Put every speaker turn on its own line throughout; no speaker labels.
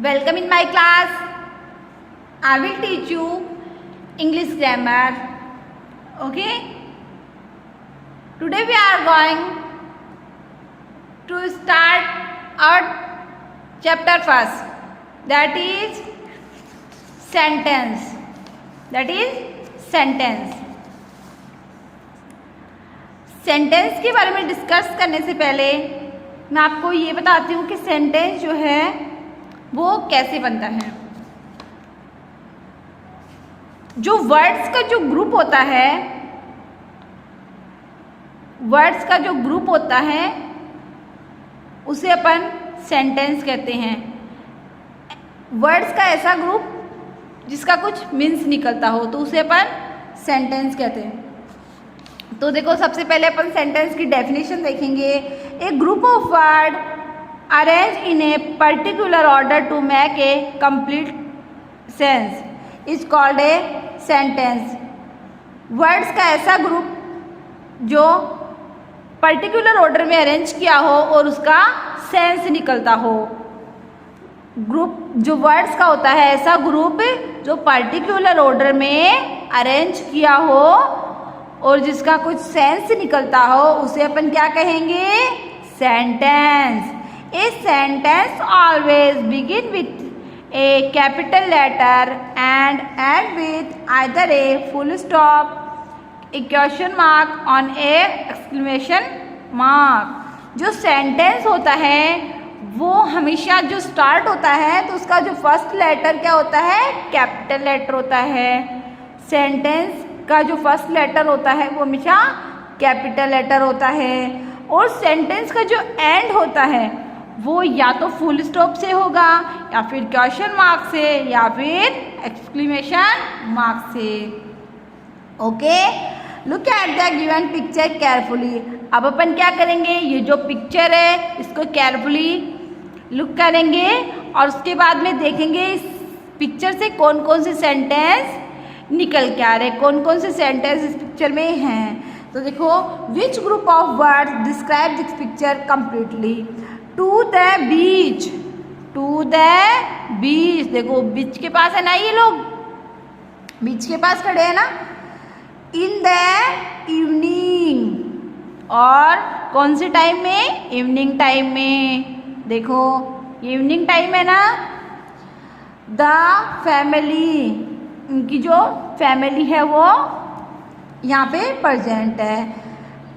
Welcome in my class. I will teach you English grammar. Okay? Today we are going to start our chapter first. That is sentence. That is sentence. Sentence के बारे में discuss करने से पहले मैं आपको ये बताती हूँ कि सेंटेंस जो है वो कैसे बनता है। जो वर्ड्स का जो ग्रुप होता है, वर्ड्स का जो ग्रुप होता है उसे अपन सेंटेंस कहते हैं। वर्ड्स का ऐसा ग्रुप जिसका कुछ मीन्स निकलता हो तो उसे अपन सेंटेंस कहते हैं। तो देखो, सबसे पहले अपन सेंटेंस की डेफिनेशन देखेंगे। A group of word arrange in a particular order to make a complete sense is called a sentence. Words का ऐसा ग्रुप जो पर्टिकुलर ऑर्डर में अरेंज किया हो और उसका सेंस निकलता हो। ग्रुप जो वर्ड्स का होता है, ऐसा ग्रुप जो पर्टिकुलर ऑर्डर में अरेंज किया हो और जिसका कुछ सेंस निकलता हो उसे अपन क्या कहेंगे? Sentence. A sentence always begin with a capital letter and end with either a full stop, a question mark on a exclamation mark. जो सेंटेंस होता है वो हमेशा जो स्टार्ट होता है तो उसका जो फर्स्ट लेटर क्या होता है? कैपिटल लेटर होता है। सेंटेंस का जो फर्स्ट लेटर होता है वो हमेशा कैपिटल लेटर होता है। और सेंटेंस का जो एंड होता है वो या तो फुल स्टॉप से होगा या फिर क्वेश्चन मार्क से या फिर एक्सक्लेमेशन मार्क से। Okay, look at the given picture carefully. अब अपन क्या करेंगे? ये जो पिक्चर है इसको केयरफुली लुक करेंगे और उसके बाद में देखेंगे इस पिक्चर से कौन कौन से सेंटेंस निकल के आ रहे, कौन कौन से सेंटेंस इस पिक्चर में हैं। तो देखो, which group of words describe this picture completely? To the beach, to the beach. देखो बीच के पास है ना, ये लोग बीच के पास खड़े हैं ना। इन द इवनिंग, और कौन से टाइम में? इवनिंग टाइम में। देखो इवनिंग टाइम है ना। द फैमिली, उनकी जो फैमिली है वो यहाँ पे प्रेजेंट है।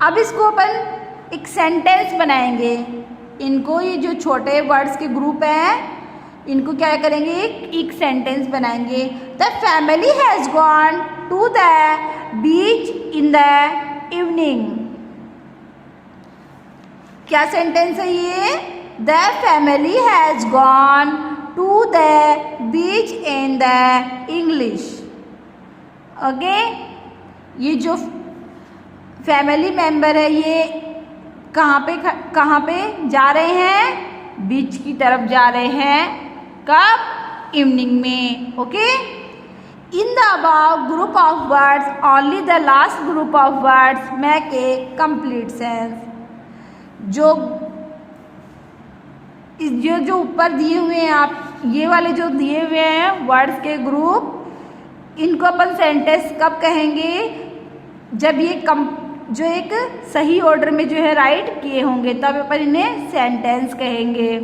अब इसको अपन एक सेंटेंस बनाएंगे। इनको, ये जो छोटे वर्ड्स के ग्रुप हैं, इनको क्या करेंगे? एक सेंटेंस बनाएंगे। The family has gone to the beach in the evening. क्या सेंटेंस है ये? The family has gone to the beach in the English. Okay, ये जो फैमिली मेंबर है ये कहाँ पे जा रहे हैं? बीच की तरफ जा रहे हैं। कब? इवनिंग में। Okay, in the above group of words only the last group of words make a complete sense. जो ऊपर दिए हुए हैं, आप ये वाले जो दिए हुए हैं वर्ड्स के ग्रुप, इनको अपन सेंटेंस कब कहेंगे? जब ये जो एक सही ऑर्डर में जो है राइट किए होंगे तब अपन इन्हें सेंटेंस कहेंगे।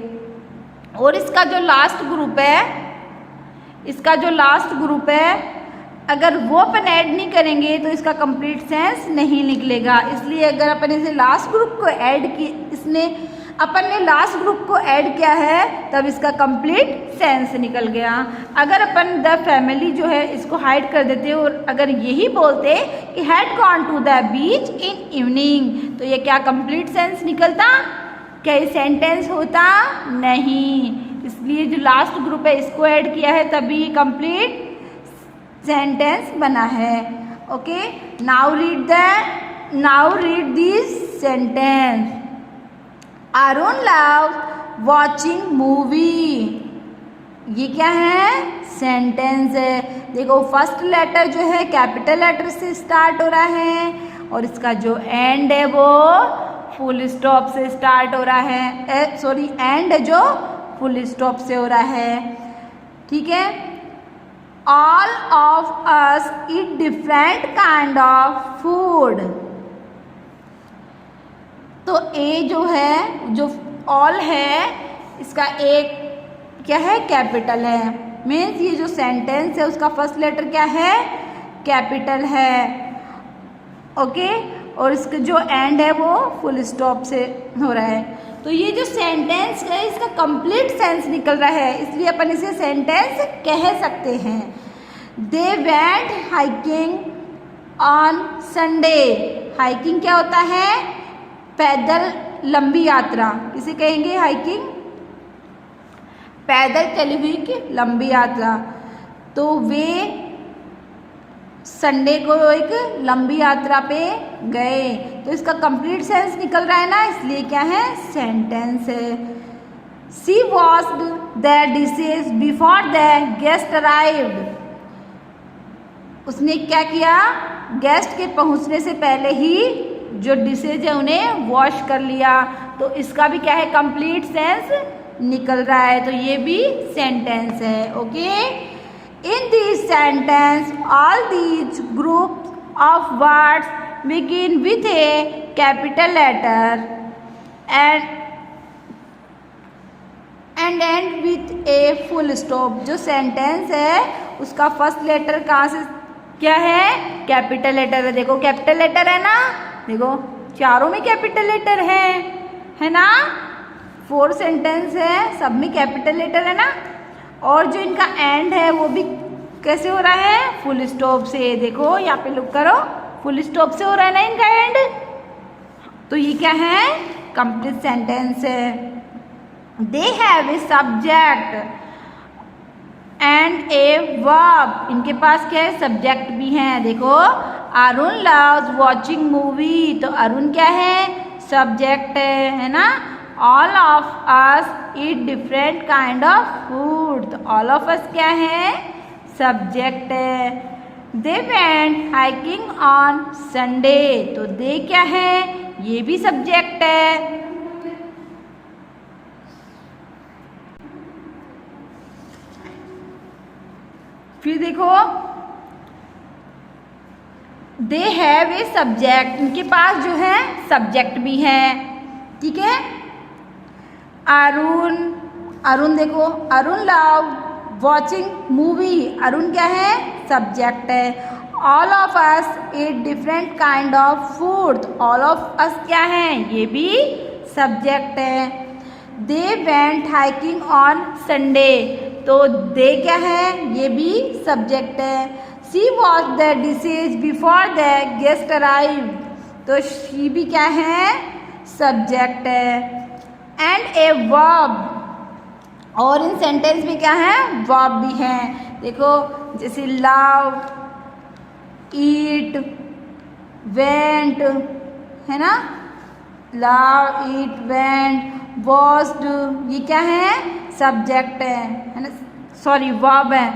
और इसका जो लास्ट ग्रुप है, इसका जो लास्ट ग्रुप है, अगर वो अपन ऐड नहीं करेंगे तो इसका कंप्लीट सेंस नहीं निकलेगा। इसलिए अगर अपन इसे लास्ट ग्रुप को ऐड किए, अपन ने लास्ट ग्रुप को ऐड किया है तब इसका कंप्लीट सेंस निकल गया। अगर अपन द फैमिली जो है इसको हाइड कर देते और अगर यही बोलते कि had gone to the beach in evening, तो ये क्या कंप्लीट सेंस निकलता? क्या ये सेंटेंस होता? नहीं। इसलिए जो लास्ट ग्रुप है इसको ऐड किया है तभी कंप्लीट सेंटेंस बना है। Okay, now read this sentence. Arun love watching movie. ये क्या है? सेंटेंस है। देखो फर्स्ट लेटर जो है कैपिटल लेटर से स्टार्ट हो रहा है और इसका जो एंड है वो फुल स्टॉप से स्टार्ट हो रहा है। एंड जो फुल स्टॉप से हो रहा है। ठीक है, all of us eat different kind of food. तो ए जो है, जो ऑल है, इसका एक क्या है, कैपिटल है। मीन्स ये जो सेंटेंस है उसका फर्स्ट लेटर क्या है, कैपिटल है। ओके, और इसका जो एंड है वो फुल स्टॉप से हो रहा है। तो ये जो सेंटेंस है इसका कंप्लीट सेंस निकल रहा है, इसलिए अपन इसे सेंटेंस कह सकते हैं। They went hiking on Sunday. Hiking क्या होता है, पैदल लंबी यात्रा, किसे कहेंगे हाइकिंग, पैदल चली हुई की लंबी यात्रा। तो वे संडे को एक लंबी यात्रा पे गए, तो इसका कंप्लीट सेंस निकल रहा है ना, इसलिए क्या है, सेंटेंस है। She washed the dishes before the guest arrived. उसने क्या किया, गेस्ट के पहुंचने से पहले ही जो डिशेज है उन्हें वॉश कर लिया। तो इसका भी क्या है, कंप्लीट सेंस निकल रहा है, तो ये भी सेंटेंस है। Okay, in this sentence all these group of words begin with a capital letter and end with a full stop. जो सेंटेंस है उसका फर्स्ट लेटर कहाँ से क्या है, कैपिटल लेटर है। देखो कैपिटल लेटर है ना, देखो चारों में कैपिटल लेटर है ना, 4 सेंटेंस है, सब में कैपिटल लेटर है ना। और जो इनका एंड है वो भी कैसे हो रहा है, फुल स्टॉप से। देखो यहाँ पे लुक करो, फुल स्टॉप से हो रहा है ना इनका एंड, तो ये क्या है, कंप्लीट सेंटेंस है। They have a subject and a verb. इनके पास क्या है, सब्जेक्ट भी है। देखो अरुण लव्स वॉचिंग मूवी, तो अरुण क्या है, सब्जेक्ट है ना। All of us eat different kind of food, तो ऑल ऑफ अस क्या है, सब्जेक्ट है। They went hiking on Sunday, तो दे क्या है, ये भी सब्जेक्ट है। फिर देखो दे हैव ए सब्जेक्ट, इनके पास जो है सब्जेक्ट भी है। ठीक है, अरुण देखो, Arun love watching movie, Arun क्या है, सब्जेक्ट है। All of us eat different kind of food, all of us क्या है, ये भी सब्जेक्ट है। They went hiking on Sunday, तो दे क्या है, ये भी सब्जेक्ट है। She wash the dishes before the guest arrive, तो शी भी क्या है, सब्जेक्ट है। एंड ए वर्ब, और इन सेंटेंस में क्या है, वर्ब भी है। देखो जैसे लव, ईट, वेंट, है ना, लव, ईट, वेंट, वॉश्ड, ये क्या है, सब्जेक्ट है ना, सॉरी वर्ब है।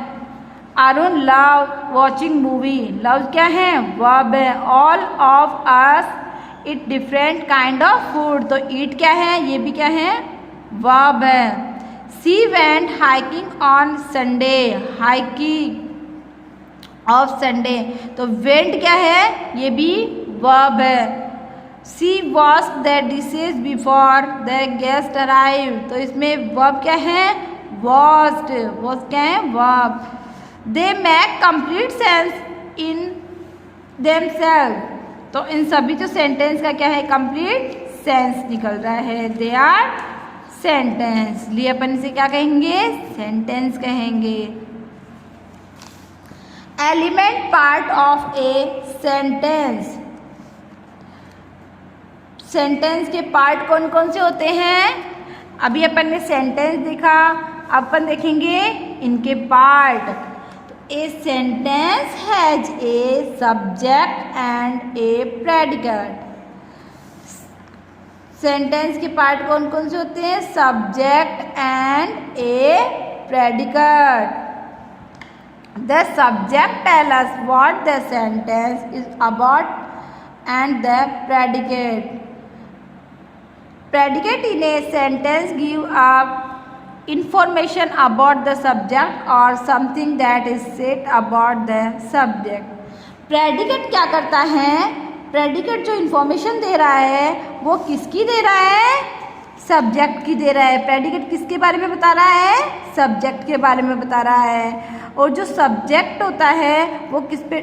Arun love watching movie, love क्या है, वर्ब है। All of us eat different kind of food, तो ईट क्या है, ये भी क्या है, वर्ब है। She went hiking on Sunday, hiking of Sunday, तो वेंट क्या है, ये भी वर्ब है। She washed the dishes before the guest arrive, तो इसमें वर्ब क्या है, वॉश्ड, वॉश्ड क्या है, verb. They make complete sense in themselves, तो इन सभी जो सेंटेंस का क्या है, कंप्लीट सेंस निकल रहा है। दे आर सेंटेंस, लिए अपन इसे क्या कहेंगे, सेंटेंस कहेंगे। Element part of a sentence, sentence के पार्ट कौन कौन से होते हैं, अभी अपन ने सेंटेंस देखा, अपन देखेंगे इनके part. A sentence has a subject and a predicate। Sentence के पार्ट कौन कौन से होते हैं, subject and a predicate. The subject tell us what the sentence is about and the predicate in a sentence give a information about the subject or something that is said about the subject. Predicate क्या करता है? Predicate जो information दे रहा है वो किसकी दे रहा है? सब्जेक्ट की दे रहा है. प्रेडिकेट किसके बारे में बता रहा है? सब्जेक्ट के बारे में बता रहा है. और जो सब्जेक्ट होता है वो किस पे,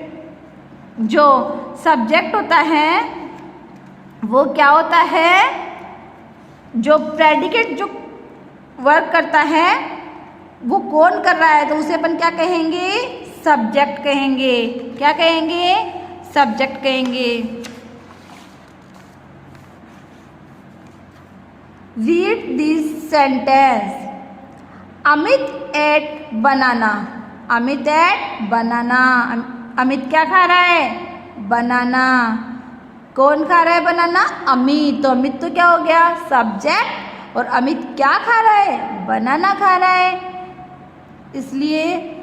जो सब्जेक्ट होता है वो क्या होता है? जो प्रेडिकेट जो वर्क करता है वो कौन कर रहा है, तो उसे अपन क्या कहेंगे? सब्जेक्ट कहेंगे. क्या कहेंगे? सब्जेक्ट कहेंगे. Read this sentence. Amit ate banana. Amit ate banana. Amit क्या खा रहा है? बनाना. कौन खा रहा है बनाना? अमित. तो अमित तो क्या हो गया? सब्जेक्ट. और अमित क्या खा रहा है? बनाना खा रहा है. इसलिए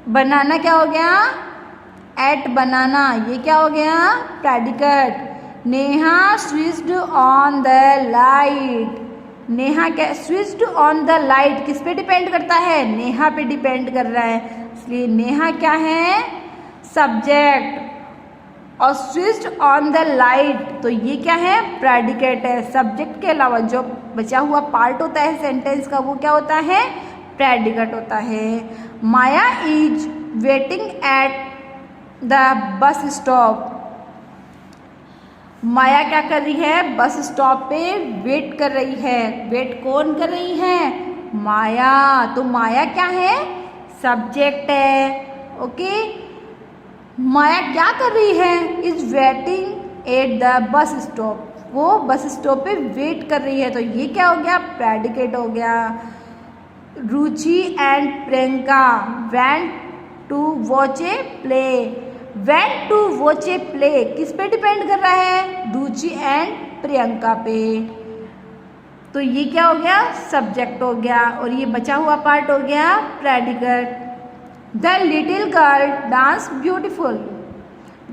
बनाना क्या हो गया? Ate banana. ये क्या हो गया? Predicate. Neha switched on the light. Neha क्या? स्विच्ड ऑन द लाइट किस पे डिपेंड करता है? नेहा पे डिपेंड कर रहा है. इसलिए नेहा क्या है? सब्जेक्ट. और स्विच्ड ऑन द लाइट तो ये क्या है? प्रेडिकेट है. सब्जेक्ट के अलावा जो बचा हुआ पार्ट होता है सेंटेंस का वो क्या होता है? प्रेडिकेट होता है. Maya is waiting at the bus stop. Maya क्या कर रही है? बस स्टॉप पे वेट कर रही है. वेट कौन कर रही है? माया. तो माया क्या है? सब्जेक्ट है. ओके. माया क्या कर रही है? Is waiting at the bus stop. वो बस स्टॉप पे वेट कर रही है. तो ये क्या हो गया? प्रेडिकेट हो गया. Ruchi and Priyanka went to watch a play. Went to watch a play किस पे डिपेंड कर रहा है? रुचि एंड प्रियंका पे. तो ये क्या हो गया? सब्जेक्ट हो गया. और ये बचा हुआ पार्ट हो गया predicate. The little girl dance beautiful.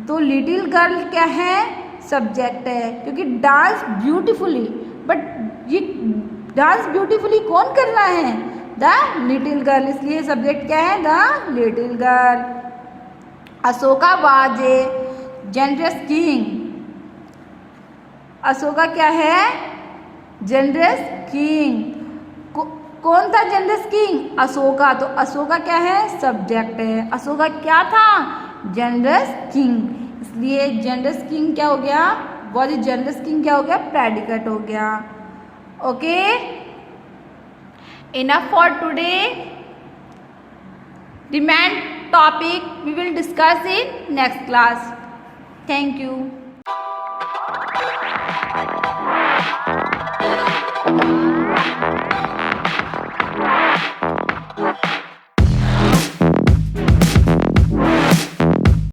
तो लिटिल गर्ल क्या है? सब्जेक्ट है क्योंकि डांस ब्यूटिफुली. बट ये डांस ब्यूटिफुली कौन कर रहा है? The little girl. इसलिए सब्जेक्ट क्या है? The little girl. Ashoka was a generous king. Ashoka क्या है? Generous king. कौन था जनरस किंग? अशोका. तो अशोका क्या है? सब्जेक्ट है. अशोका क्या था? Generous king. इसलिए जनरस किंग क्या हो गया? वाज ए जनरस किंग क्या हो गया? प्रेडिकेट हो गया. Okay. Enough for today. Remain topic we will discuss in next class. Thank you.